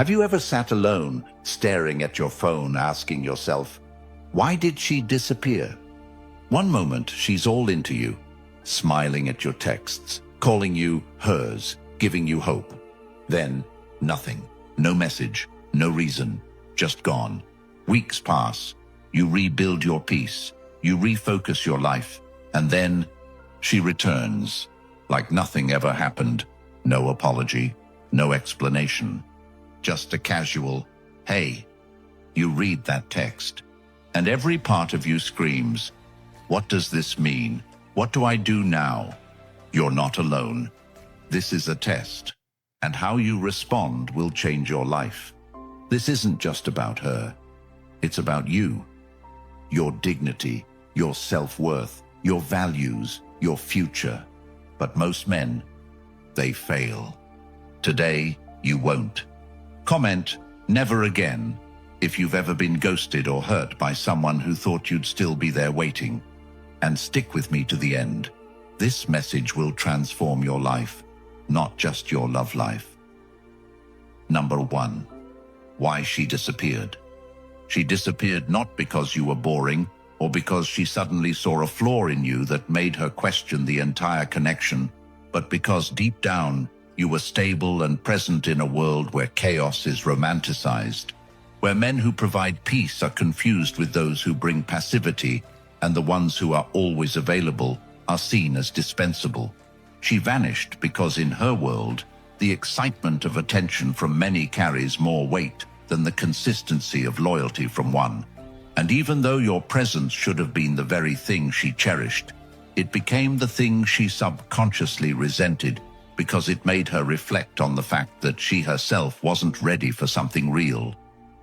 Have you ever sat alone, staring at your phone, asking yourself, why did she disappear? One moment, she's all into you, smiling at your texts, calling you hers, giving you hope. Then, nothing. No message, no reason, just gone. Weeks pass. You rebuild your peace. You refocus your life. And then, she returns, like nothing ever happened. No apology, no explanation. Just a casual, hey. You read that text, and every part of you screams, what does this mean? What do I do now? You're not alone. This is a test, and how you respond will change your life. This isn't just about her. It's about you. Your dignity, your self-worth, your values, your future. But most men, they fail. Today, you won't. Comment, never again, if you've ever been ghosted or hurt by someone who thought you'd still be there waiting. And stick with me to the end. This message will transform your life, not just your love life. Number 1. Why she disappeared. She disappeared not because you were boring, or because she suddenly saw a flaw in you that made her question the entire connection, but because deep down, you were stable and present in a world where chaos is romanticized, where men who provide peace are confused with those who bring passivity, and the ones who are always available are seen as dispensable. She vanished because in her world, the excitement of attention from many carries more weight than the consistency of loyalty from one. And even though your presence should have been the very thing she cherished, it became the thing she subconsciously resented because it made her reflect on the fact that she herself wasn't ready for something real.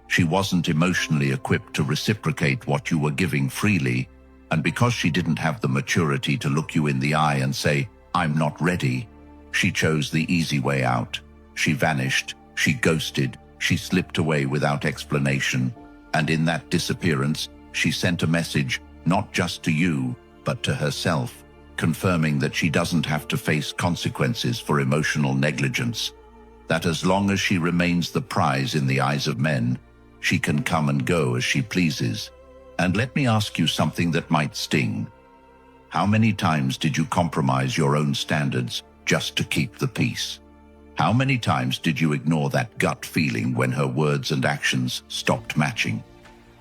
She wasn't emotionally equipped to reciprocate what you were giving freely, and because she didn't have the maturity to look you in the eye and say, I'm not ready, she chose the easy way out. She vanished, she ghosted, she slipped away without explanation, and in that disappearance, she sent a message not just to you, but to herself, confirming that she doesn't have to face consequences for emotional negligence, that as long as she remains the prize in the eyes of men, she can come and go as she pleases. And let me ask you something that might sting. How many times did you compromise your own standards just to keep the peace? How many times did you ignore that gut feeling when her words and actions stopped matching?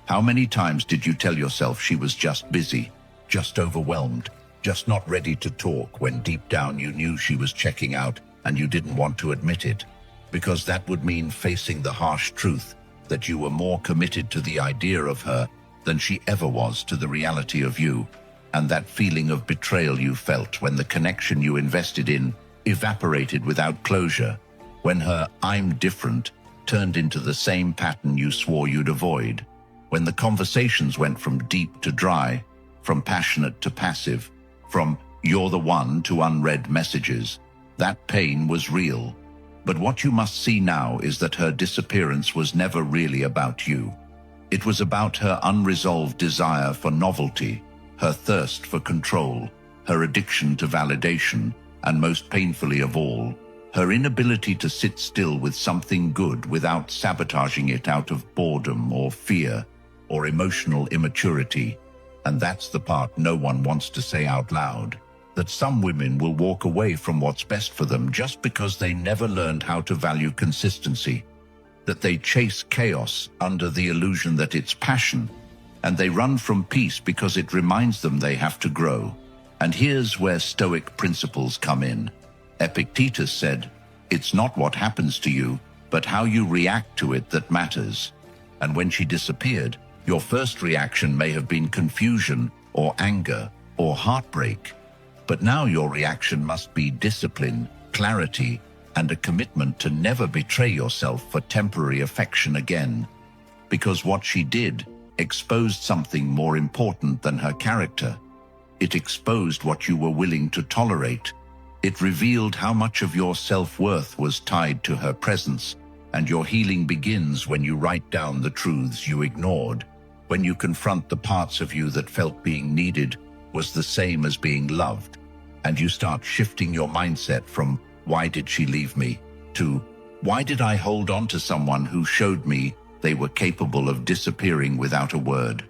How many times did you tell yourself she was just busy, just overwhelmed, just not ready to talk, when deep down you knew she was checking out and you didn't want to admit it? Because that would mean facing the harsh truth that you were more committed to the idea of her than she ever was to the reality of you, and that feeling of betrayal you felt when the connection you invested in evaporated without closure, when her "I'm different" turned into the same pattern you swore you'd avoid, when the conversations went from deep to dry, from passionate to passive, from "you're the one" to unread messages. That pain was real. But what you must see now is that her disappearance was never really about you. It was about her unresolved desire for novelty, her thirst for control, her addiction to validation, and most painfully of all, her inability to sit still with something good without sabotaging it out of boredom or fear or emotional immaturity. And that's the part no one wants to say out loud, that some women will walk away from what's best for them just because they never learned how to value consistency, that they chase chaos under the illusion that it's passion, and they run from peace because it reminds them they have to grow. And here's where Stoic principles come in. Epictetus said, "It's not what happens to you, but how you react to it that matters." And when she disappeared, your first reaction may have been confusion or anger or heartbreak. But now your reaction must be discipline, clarity, and a commitment to never betray yourself for temporary affection again. Because what she did exposed something more important than her character. It exposed what you were willing to tolerate. It revealed how much of your self-worth was tied to her presence, and your healing begins when you write down the truths you ignored, when you confront the parts of you that felt being needed was the same as being loved, and you start shifting your mindset from "why did she leave me" to Why did I hold on to someone who showed me they were capable of disappearing without a word?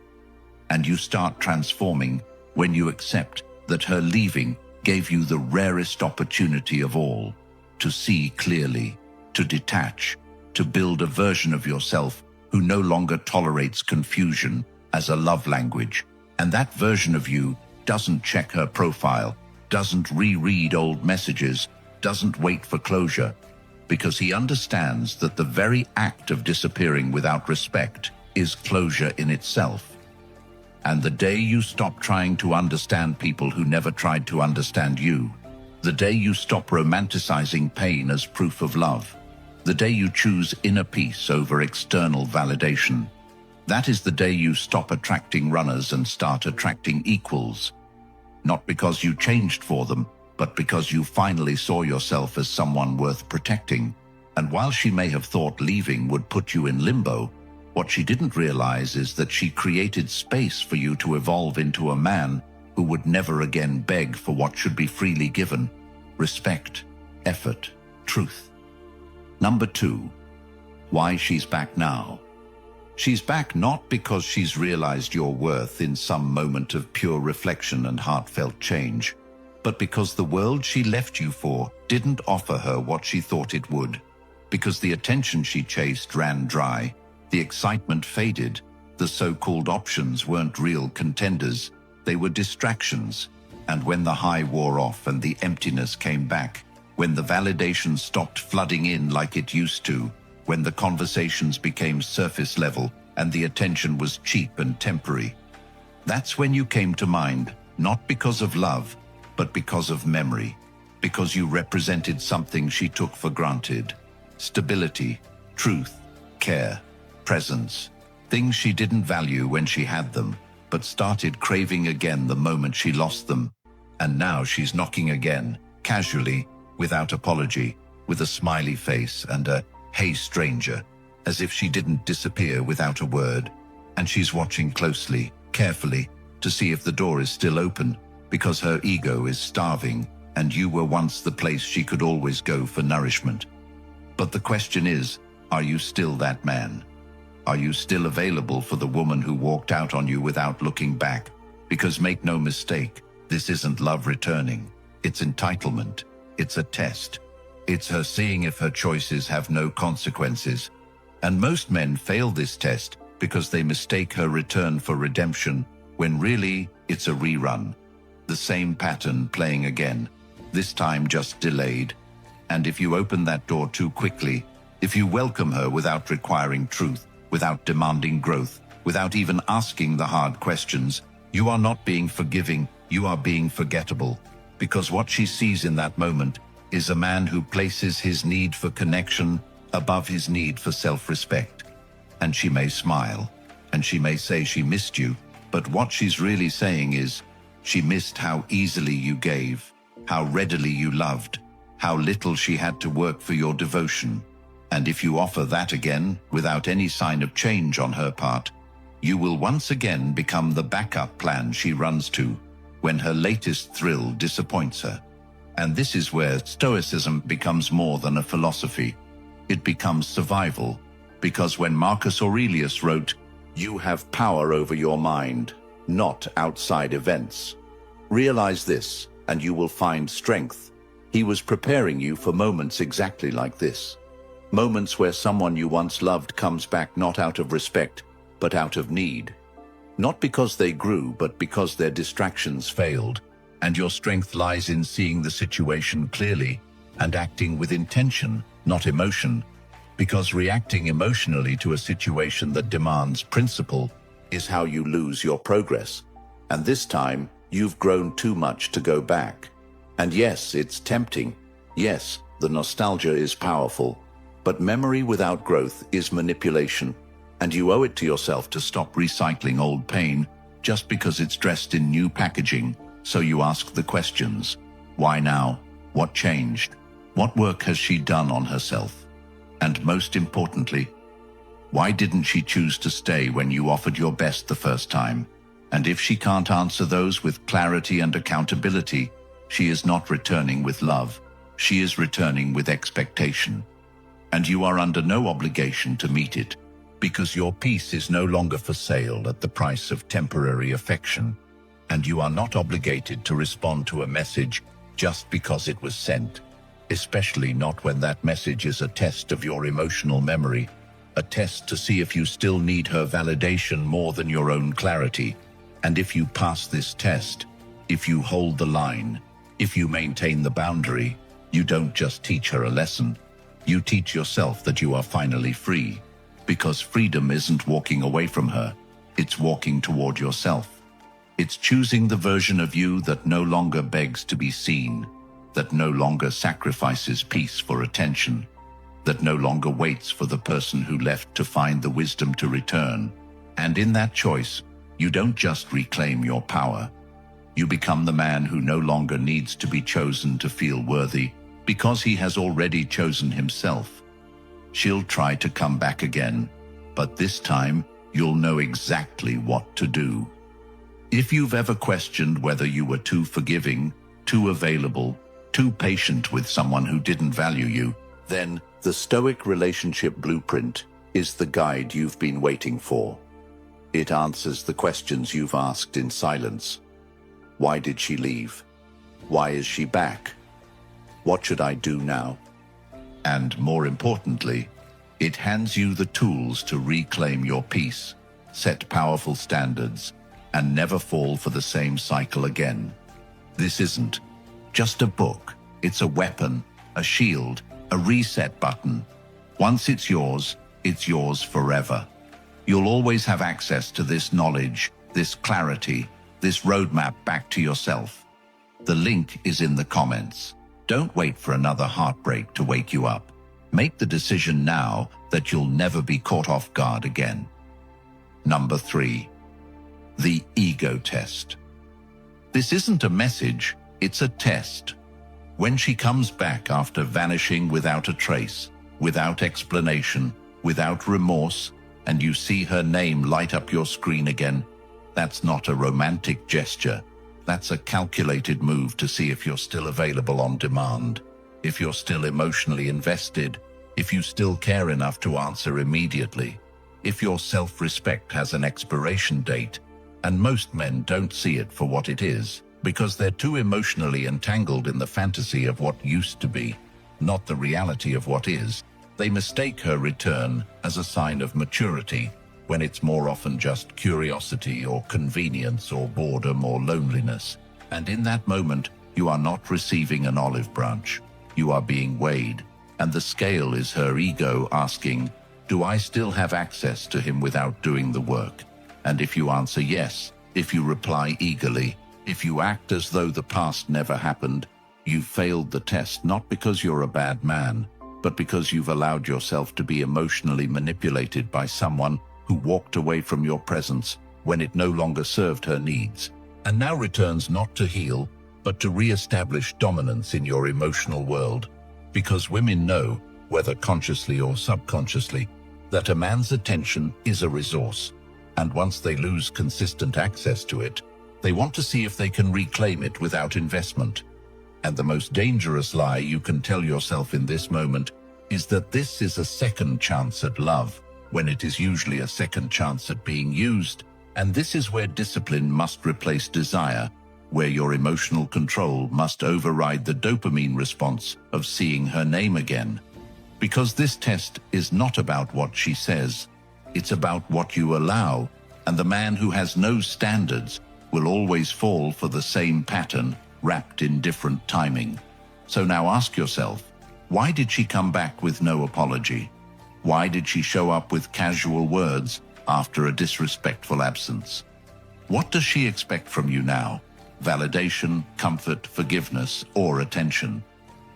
And you start transforming when you accept that her leaving gave you the rarest opportunity of all, to see clearly, to detach, to build a version of yourself who no longer tolerates confusion as a love language. And that version of you doesn't check her profile, doesn't reread old messages, doesn't wait for closure, because he understands that the very act of disappearing without respect is closure in itself. And the day you stop trying to understand people who never tried to understand you, the day you stop romanticizing pain as proof of love, the day you choose inner peace over external validation, that is the day you stop attracting runners and start attracting equals. Not because you changed for them, but because you finally saw yourself as someone worth protecting. And while she may have thought leaving would put you in limbo, what she didn't realize is that she created space for you to evolve into a man who would never again beg for what should be freely given: respect, effort, truth. Number 2, why she's back now. She's back not because she's realized your worth in some moment of pure reflection and heartfelt change, but because the world she left you for didn't offer her what she thought it would, because the attention she chased ran dry, the excitement faded, the so-called options weren't real contenders, they were distractions. And when the high wore off and the emptiness came back, when the validation stopped flooding in like it used to, when the conversations became surface level and the attention was cheap and temporary, that's when you came to mind, not because of love, but because of memory, because you represented something she took for granted: stability, truth, care, presence, things she didn't value when she had them, but started craving again the moment she lost them. And now she's knocking again, casually, without apology, with a smiley face and a "Hey stranger," as if she didn't disappear without a word. And she's watching closely, carefully, to see if the door is still open, because her ego is starving, and you were once the place she could always go for nourishment. But the question is, are you still that man? Are you still available for the woman who walked out on you without looking back? Because make no mistake, this isn't love returning. It's entitlement. It's a test. It's her seeing if her choices have no consequences. And most men fail this test because they mistake her return for redemption, when really it's a rerun. The same pattern playing again, this time just delayed. And if you open that door too quickly, if you welcome her without requiring truth, without demanding growth, without even asking the hard questions, you are not being forgiving, you are being forgettable. Because what she sees in that moment is a man who places his need for connection above his need for self-respect. And she may smile, and she may say she missed you, but what she's really saying is, she missed how easily you gave, how readily you loved, how little she had to work for your devotion. And if you offer that again, without any sign of change on her part, you will once again become the backup plan she runs to when her latest thrill disappoints her. And this is where Stoicism becomes more than a philosophy. It becomes survival, because when Marcus Aurelius wrote, "You have power over your mind, not outside events. Realize this, and you will find strength," he was preparing you for moments exactly like this. Moments where someone you once loved comes back not out of respect, but out of need. Not because they grew, but because their distractions failed. And your strength lies in seeing the situation clearly and acting with intention, not emotion. Because reacting emotionally to a situation that demands principle is how you lose your progress. And this time, you've grown too much to go back. And yes, it's tempting. Yes, the nostalgia is powerful. But memory without growth is manipulation. And you owe it to yourself to stop recycling old pain just because it's dressed in new packaging. So you ask the questions. Why now? What changed? What work has she done on herself? And most importantly, why didn't she choose to stay when you offered your best the first time? And if she can't answer those with clarity and accountability, she is not returning with love. She is returning with expectation. and you are under no obligation to meet it, because your peace is no longer for sale at the price of temporary affection, and you are not obligated to respond to a message just because it was sent, especially not when that message is a test of your emotional memory, a test to see if you still need her validation more than your own clarity. And if you pass this test, if you hold the line, if you maintain the boundary, you don't just teach her a lesson, you teach yourself that you are finally free. Because freedom isn't walking away from her, it's walking toward yourself. It's choosing the version of you that no longer begs to be seen, that no longer sacrifices peace for attention, that no longer waits for the person who left to find the wisdom to return. And in that choice, you don't just reclaim your power. You become the man who no longer needs to be chosen to feel worthy, because he has already chosen himself. She'll try to come back again, but this time you'll know exactly what to do. If you've ever questioned whether you were too forgiving, too available, too patient with someone who didn't value you, then the Stoic Relationship Blueprint is the guide you've been waiting for. It answers the questions you've asked in silence. Why did she leave? Why is she back? What should I do now? And more importantly, it hands you the tools to reclaim your peace, set powerful standards, and never fall for the same cycle again. This isn't just a book. It's a weapon, a shield, a reset button. Once it's yours forever. You'll always have access to this knowledge, this clarity, this roadmap back to yourself. The link is in the comments. Don't wait for another heartbreak to wake you up. Make the decision now that you'll never be caught off guard again. Number 3. The ego test. This isn't a message, it's a test. When she comes back after vanishing without a trace, without explanation, without remorse, and you see her name light up your screen again, that's not a romantic gesture. That's a calculated move to see if you're still available on demand, if you're still emotionally invested, if you still care enough to answer immediately, if your self-respect has an expiration date. And most men don't see it for what it is, because they're too emotionally entangled in the fantasy of what used to be, not the reality of what is. They mistake her return as a sign of maturity, when it's more often just curiosity or convenience or boredom or loneliness. And in that moment, you are not receiving an olive branch. You are being weighed, and the scale is her ego asking, do I still have access to him without doing the work? And if you answer yes, if you reply eagerly, if you act as though the past never happened, you've failed the test, not because you're a bad man, but because you've allowed yourself to be emotionally manipulated by someone who walked away from your presence when it no longer served her needs, and now returns not to heal, but to re-establish dominance in your emotional world. Because women know, whether consciously or subconsciously, that a man's attention is a resource, and once they lose consistent access to it, they want to see if they can reclaim it without investment. And the most dangerous lie you can tell yourself in this moment is that this is a second chance at love, when it is usually a second chance at being used. And this is where discipline must replace desire, where your emotional control must override the dopamine response of seeing her name again. Because this test is not about what she says, it's about what you allow, and the man who has no standards will always fall for the same pattern, wrapped in different timing. So now ask yourself, why did she come back with no apology? Why did she show up with casual words after a disrespectful absence? What does she expect from you now? Validation, comfort, forgiveness, or attention?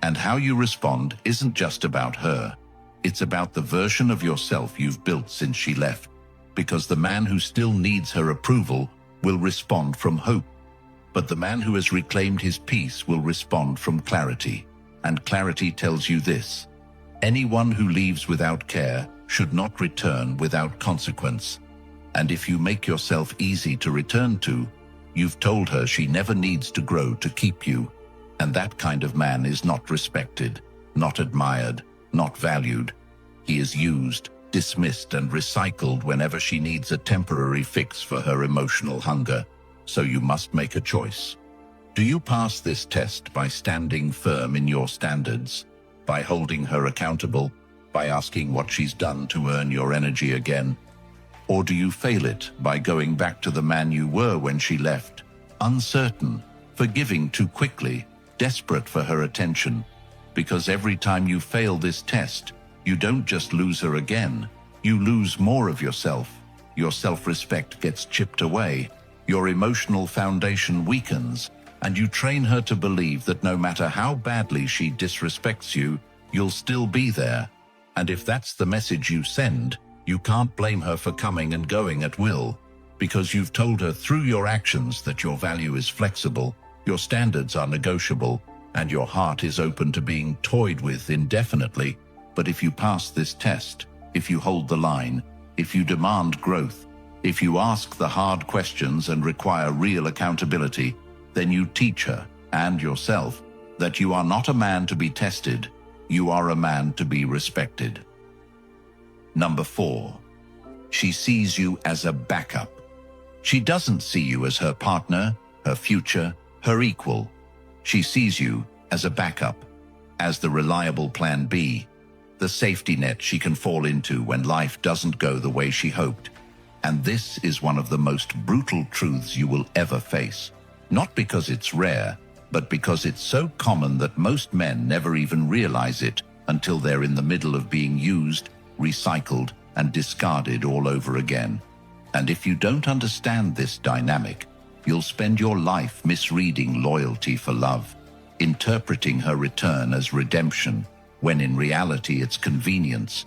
And how you respond isn't just about her. It's about the version of yourself you've built since she left. Because the man who still needs her approval will respond from hope. But the man who has reclaimed his peace will respond from clarity. And clarity tells you this: anyone who leaves without care should not return without consequence. And if you make yourself easy to return to, you've told her she never needs to grow to keep you. And that kind of man is not respected, not admired, not valued, He is used, dismissed, and recycled whenever she needs a temporary fix for her emotional hunger. So you must make a choice. Do you pass this test by standing firm in your standards, by holding her accountable, by asking what she's done to earn your energy again? Or do you fail it by going back to the man you were when she left, uncertain, forgiving too quickly, desperate for her attention? Because every time you fail this test, you don't just lose her again, you lose more of yourself. Your self-respect gets chipped away, your emotional foundation weakens, and you train her to believe that no matter how badly she disrespects you, you'll still be there. And if that's the message you send, you can't blame her for coming and going at will, because you've told her through your actions that your value is flexible, your standards are negotiable, and your heart is open to being toyed with indefinitely. But if you pass this test, if you hold the line, if you demand growth, if you ask the hard questions and require real accountability, then you teach her, and yourself, that you are not a man to be tested, you are a man to be respected. Number 4. She sees you as a backup. She doesn't see you as her partner, her future, her equal. She sees you as a backup, as the reliable plan B, the safety net she can fall into when life doesn't go the way she hoped. And this is one of the most brutal truths you will ever face. Not because it's rare, but because it's so common that most men never even realize it until they're in the middle of being used, recycled, and discarded all over again. And if you don't understand this dynamic, you'll spend your life misreading loyalty for love, interpreting her return as redemption, when in reality it's convenience.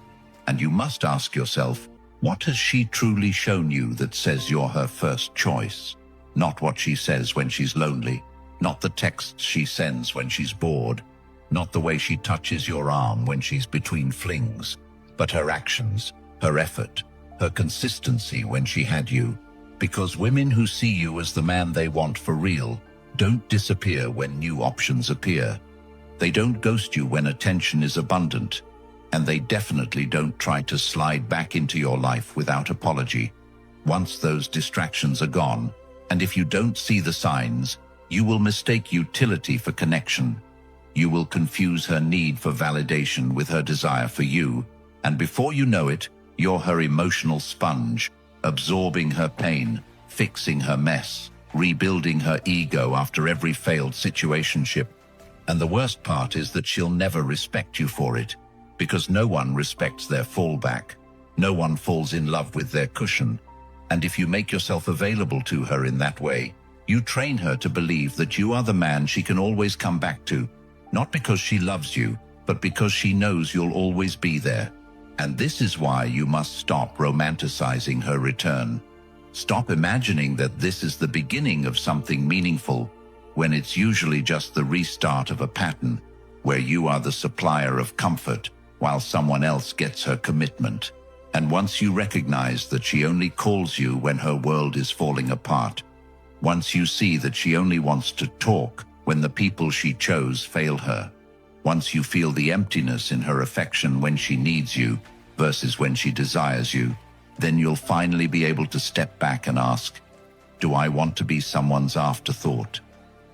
And you must ask yourself, what has she truly shown you that says you're her first choice? Not what she says when she's lonely, not the texts she sends when she's bored, not the way she touches your arm when she's between flings, but her actions, her effort, her consistency when she had you. Because women who see you as the man they want for real don't disappear when new options appear. They don't ghost you when attention is abundant, and they definitely don't try to slide back into your life without apology. Once those distractions are gone, and if you don't see the signs, you will mistake utility for connection. You will confuse her need for validation with her desire for you, and before you know it, you're her emotional sponge, absorbing her pain, fixing her mess, rebuilding her ego after every failed situationship. And the worst part is that she'll never respect you for it, because no one respects their fallback. No one falls in love with their cushion. And if you make yourself available to her in that way, you train her to believe that you are the man she can always come back to, not because she loves you, but because she knows you'll always be there. And this is why you must stop romanticizing her return. Stop imagining that this is the beginning of something meaningful, when it's usually just the restart of a pattern, where you are the supplier of comfort, while someone else gets her commitment. And once you recognize that she only calls you when her world is falling apart, once you see that she only wants to talk when the people she chose fail her, once you feel the emptiness in her affection when she needs you versus when she desires you, then you'll finally be able to step back and ask, do I want to be someone's afterthought?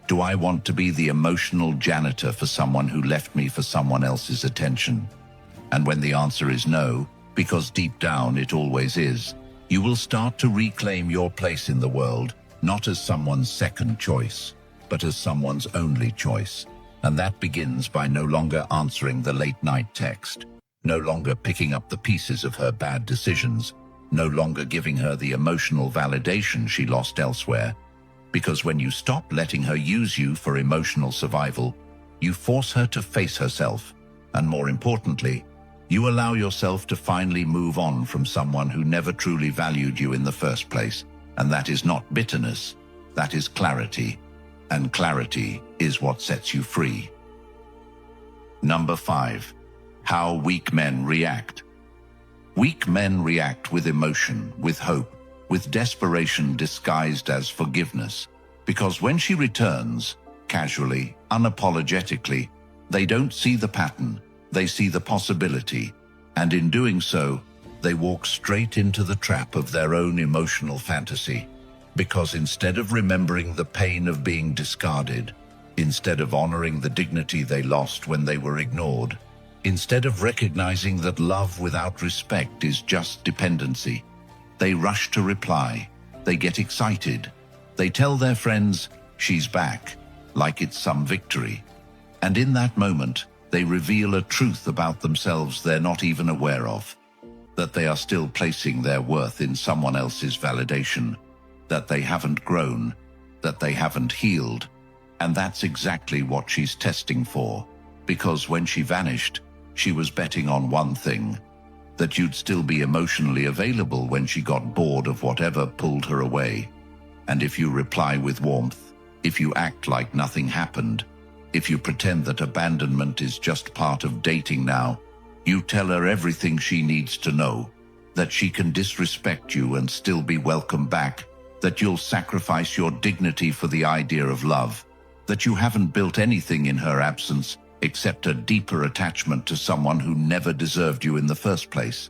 Do I want to be the emotional janitor for someone who left me for someone else's attention? And when the answer is no, because deep down it always is, you will start to reclaim your place in the world, not as someone's second choice, but as someone's only choice. And that begins by no longer answering the late-night text, no longer picking up the pieces of her bad decisions, no longer giving her the emotional validation she lost elsewhere. Because when you stop letting her use you for emotional survival, you force her to face herself, and more importantly, you allow yourself to finally move on from someone who never truly valued you in the first place. And that is not bitterness, that is clarity. And clarity is what sets you free. Number 5. How weak men react. Weak men react with emotion, with hope, with desperation disguised as forgiveness. Because when she returns, casually, unapologetically, they don't see the pattern, they see the possibility. And in doing so, they walk straight into the trap of their own emotional fantasy. Because instead of remembering the pain of being discarded, instead of honoring the dignity they lost when they were ignored, instead of recognizing that love without respect is just dependency, they rush to reply. They get excited. They tell their friends, "She's back," like it's some victory. And in that moment, they reveal a truth about themselves they're not even aware of. That they are still placing their worth in someone else's validation. That they haven't grown. That they haven't healed. And that's exactly what she's testing for. Because when she vanished, she was betting on one thing. That you'd still be emotionally available when she got bored of whatever pulled her away. And if you reply with warmth, if you act like nothing happened, if you pretend that abandonment is just part of dating now, you tell her everything she needs to know, that she can disrespect you and still be welcome back, that you'll sacrifice your dignity for the idea of love, that you haven't built anything in her absence except a deeper attachment to someone who never deserved you in the first place.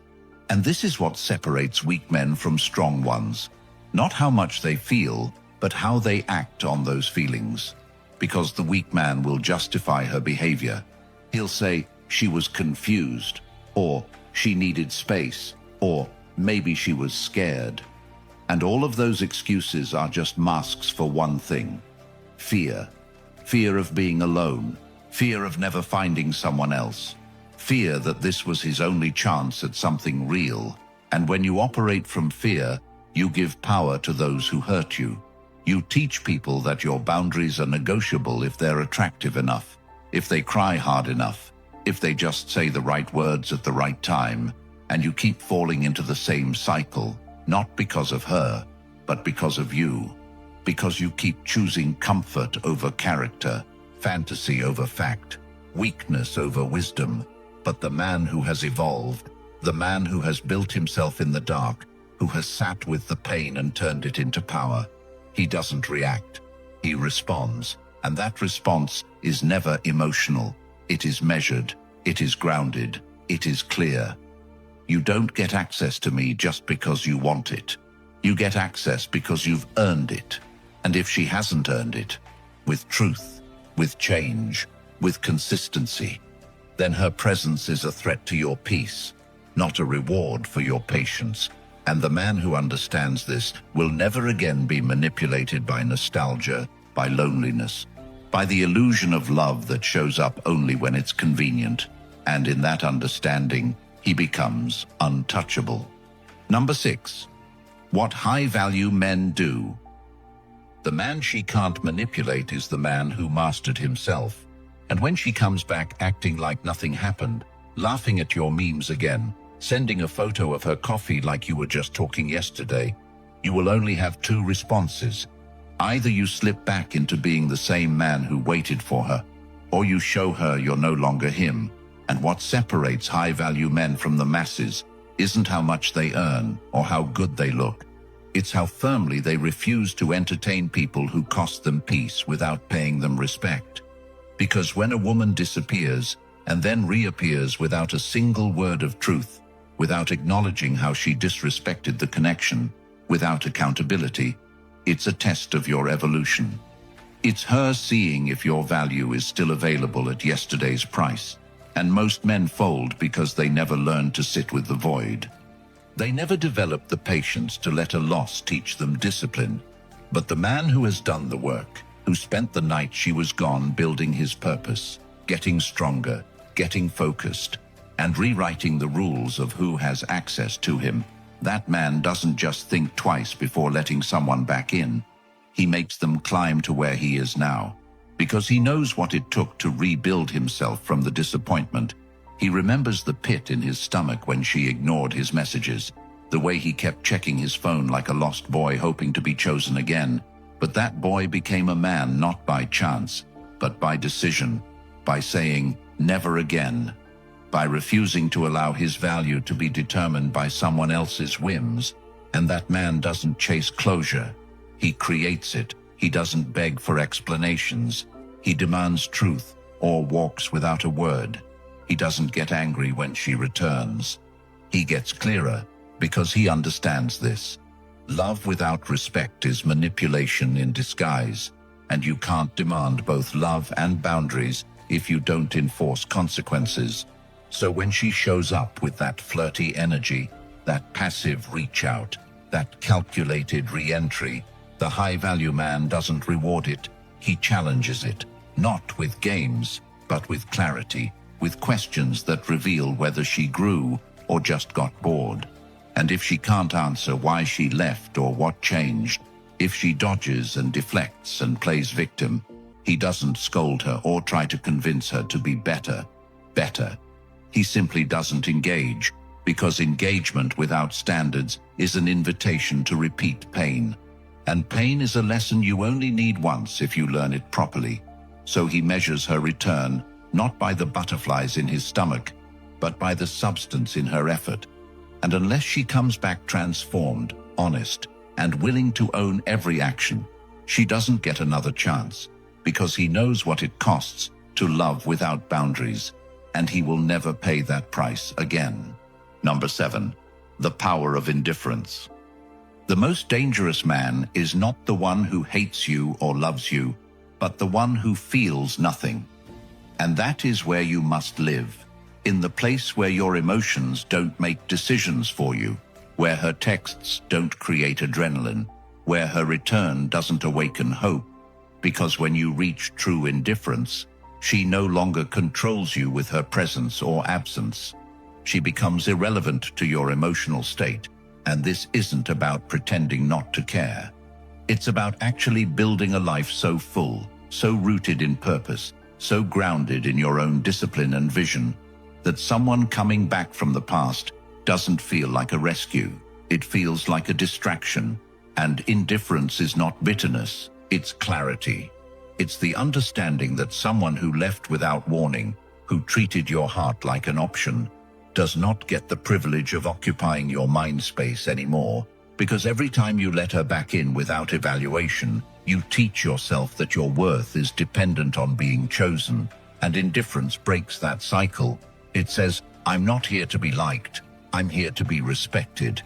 And this is what separates weak men from strong ones. Not how much they feel, but how they act on those feelings. Because the weak man will justify her behavior. He'll say, "She was confused," or "She needed space," or "Maybe she was scared." And all of those excuses are just masks for one thing: fear. Fear of being alone. Fear of never finding someone else. Fear that this was his only chance at something real. And when you operate from fear, you give power to those who hurt you. You teach people that your boundaries are negotiable if they're attractive enough, if they cry hard enough, if they just say the right words at the right time, and you keep falling into the same cycle, not because of her, but because of you. Because you keep choosing comfort over character, fantasy over fact, weakness over wisdom. But the man who has evolved, the man who has built himself in the dark, who has sat with the pain and turned it into power, he doesn't react. He responds, and that response is never emotional. It is measured, it is grounded, it is clear. You don't get access to me just because you want it. You get access because you've earned it. And if she hasn't earned it, with truth, with change, with consistency, then her presence is a threat to your peace, not a reward for your patience. And the man who understands this will never again be manipulated by nostalgia, by loneliness, by the illusion of love that shows up only when it's convenient. And in that understanding, he becomes untouchable. Number 6. What high-value men do. The man she can't manipulate is the man who mastered himself. And when she comes back acting like nothing happened, laughing at your memes again, sending a photo of her coffee like you were just talking yesterday, you will only have two responses. Either you slip back into being the same man who waited for her, or you show her you're no longer him. And what separates high-value men from the masses isn't how much they earn or how good they look. It's how firmly they refuse to entertain people who cost them peace without paying them respect. Because when a woman disappears and then reappears without a single word of truth, without acknowledging how she disrespected the connection, without accountability, it's a test of your evolution. It's her seeing if your value is still available at yesterday's price. And most men fold because they never learned to sit with the void. They never developed the patience to let a loss teach them discipline. But the man who has done the work, who spent the night she was gone building his purpose, getting stronger, getting focused, and rewriting the rules of who has access to him, that man doesn't just think twice before letting someone back in. He makes them climb to where he is now. Because he knows what it took to rebuild himself from the disappointment. He remembers the pit in his stomach when she ignored his messages, the way he kept checking his phone like a lost boy hoping to be chosen again. But that boy became a man not by chance, but by decision, by saying, "Never again," by refusing to allow his value to be determined by someone else's whims. And that man doesn't chase closure. He creates it. He doesn't beg for explanations. He demands truth or walks without a word. He doesn't get angry when she returns. He gets clearer because he understands this. Love without respect is manipulation in disguise, and you can't demand both love and boundaries if you don't enforce consequences. So when she shows up with that flirty energy, that passive reach out, that calculated re-entry, the high-value man doesn't reward it. He challenges it, not with games, but with clarity, with questions that reveal whether she grew or just got bored. And if she can't answer why she left or what changed, if she dodges and deflects and plays victim, he doesn't scold her or try to convince her to be better. He simply doesn't engage, because engagement without standards is an invitation to repeat pain. And pain is a lesson you only need once if you learn it properly. So he measures her return, not by the butterflies in his stomach, but by the substance in her effort. And unless she comes back transformed, honest, and willing to own every action, she doesn't get another chance, because he knows what it costs to love without boundaries, and he will never pay that price again. Number 7, the power of indifference. The most dangerous man is not the one who hates you or loves you, but the one who feels nothing. And that is where you must live, in the place where your emotions don't make decisions for you, where her texts don't create adrenaline, where her return doesn't awaken hope, because when you reach true indifference, she no longer controls you with her presence or absence. She becomes irrelevant to your emotional state, and this isn't about pretending not to care. It's about actually building a life so full, so rooted in purpose, so grounded in your own discipline and vision, that someone coming back from the past doesn't feel like a rescue. It feels like a distraction. And indifference is not bitterness, it's clarity. It's the understanding that someone who left without warning, who treated your heart like an option, does not get the privilege of occupying your mind space anymore, because every time you let her back in without evaluation, you teach yourself that your worth is dependent on being chosen, and indifference breaks that cycle. It says, I'm not here to be liked, I'm here to be respected.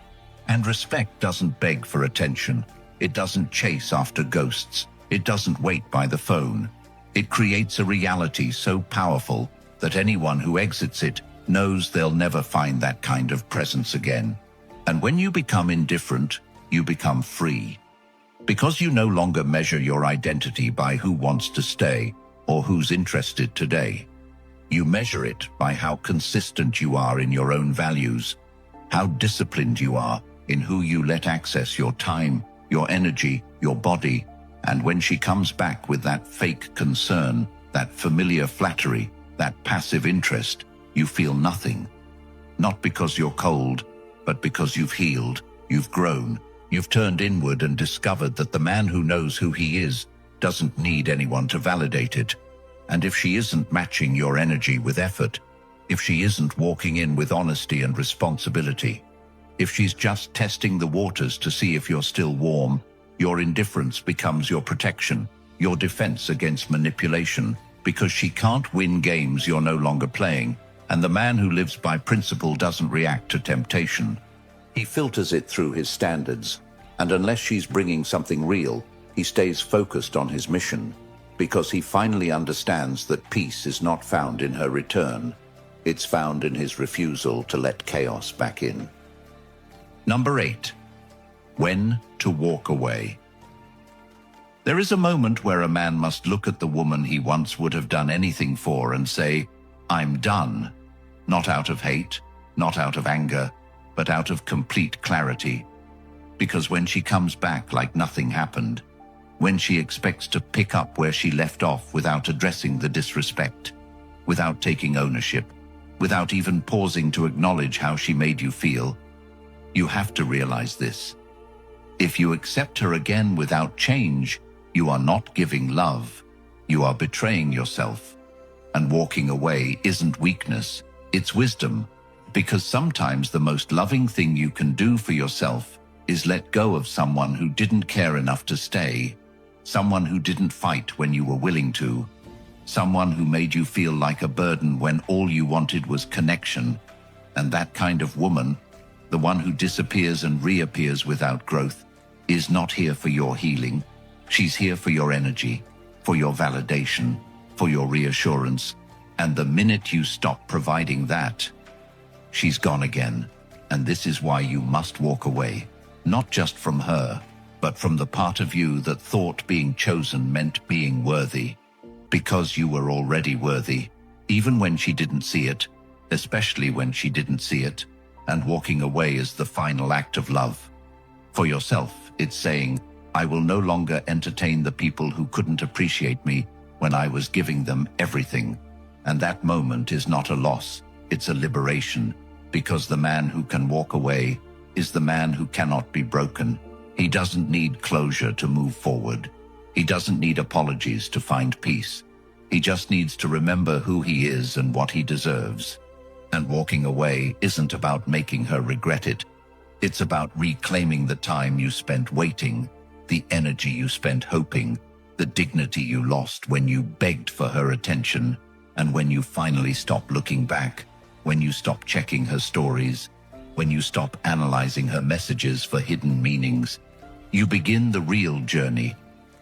And respect doesn't beg for attention. It doesn't chase after ghosts. It doesn't wait by the phone. It creates a reality so powerful that anyone who exits it knows they'll never find that kind of presence again. And when you become indifferent, you become free. Because you no longer measure your identity by who wants to stay or who's interested today. You measure it by how consistent you are in your own values, how disciplined you are in who you let access your time, your energy, your body. And when she comes back with that fake concern, that familiar flattery, that passive interest, you feel nothing. Not because you're cold, but because you've healed, you've grown, you've turned inward and discovered that the man who knows who he is doesn't need anyone to validate it. And if she isn't matching your energy with effort, if she isn't walking in with honesty and responsibility, if she's just testing the waters to see if you're still warm, your indifference becomes your protection, your defense against manipulation, because she can't win games you're no longer playing, and the man who lives by principle doesn't react to temptation. He filters it through his standards, and unless she's bringing something real, he stays focused on his mission, because he finally understands that peace is not found in her return. It's found in his refusal to let chaos back in. Number 8. When to walk away. There is a moment where a man must look at the woman he once would have done anything for and say, I'm done. Not out of hate, not out of anger, but out of complete clarity. Because when she comes back like nothing happened, when she expects to pick up where she left off without addressing the disrespect, without taking ownership, without even pausing to acknowledge how she made you feel, you have to realize this. If you accept her again without change, you are not giving love. You are betraying yourself. And walking away isn't weakness, it's wisdom. Because sometimes the most loving thing you can do for yourself is let go of someone who didn't care enough to stay, someone who didn't fight when you were willing to, Someone who made you feel like a burden when all you wanted was connection. And that kind of woman, the one who disappears and reappears without growth, is not here for your healing. She's here for your energy, for your validation, for your reassurance. And the minute you stop providing that, she's gone again. And this is why you must walk away, not just from her, but from the part of you that thought being chosen meant being worthy. Because you were already worthy, even when she didn't see it, especially when she didn't see it. And walking away is the final act of love. For yourself, it's saying, I will no longer entertain the people who couldn't appreciate me when I was giving them everything. And that moment is not a loss, it's a liberation, because the man who can walk away is the man who cannot be broken. He doesn't need closure to move forward. He doesn't need apologies to find peace. He just needs to remember who he is and what he deserves. And walking away isn't about making her regret it. It's about reclaiming the time you spent waiting, the energy you spent hoping, the dignity you lost when you begged for her attention, and when you finally stopped looking back, when you stopped checking her stories, when you stop analyzing her messages for hidden meanings. You begin the real journey,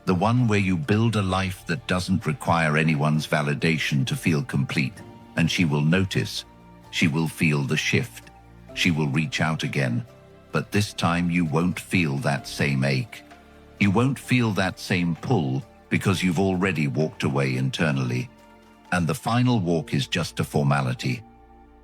the one where you build a life that doesn't require anyone's validation to feel complete. And she will notice, she will feel the shift, she will reach out again. But this time you won't feel that same ache. You won't feel that same pull because you've already walked away internally. And the final walk is just a formality.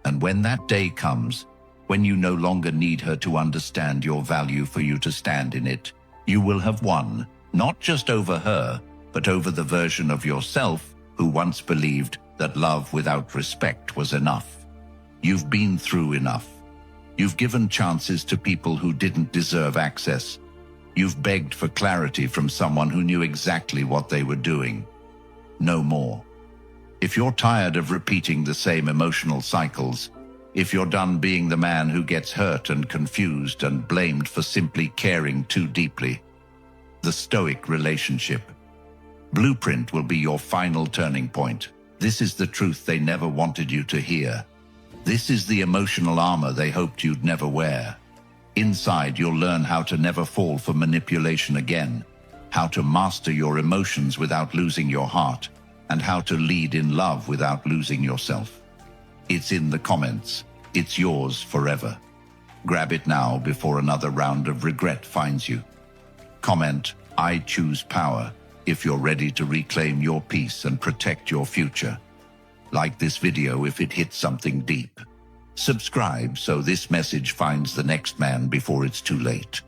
And when that day comes, when you no longer need her to understand your value for you to stand in it, you will have won, not just over her, but over the version of yourself who once believed that love without respect was enough. You've been through enough. You've given chances to people who didn't deserve access. You've begged for clarity from someone who knew exactly what they were doing. No more. If you're tired of repeating the same emotional cycles, if you're done being the man who gets hurt and confused and blamed for simply caring too deeply, the Stoic relationship blueprint will be your final turning point. This is the truth they never wanted you to hear. This is the emotional armor they hoped you'd never wear. Inside, you'll learn how to never fall for manipulation again, how to master your emotions without losing your heart, and how to lead in love without losing yourself. It's in the comments. It's yours forever. Grab it now before another round of regret finds you. Comment, I choose power, if you're ready to reclaim your peace and protect your future. Like this video if it hits something deep. Subscribe so this message finds the next man before it's too late.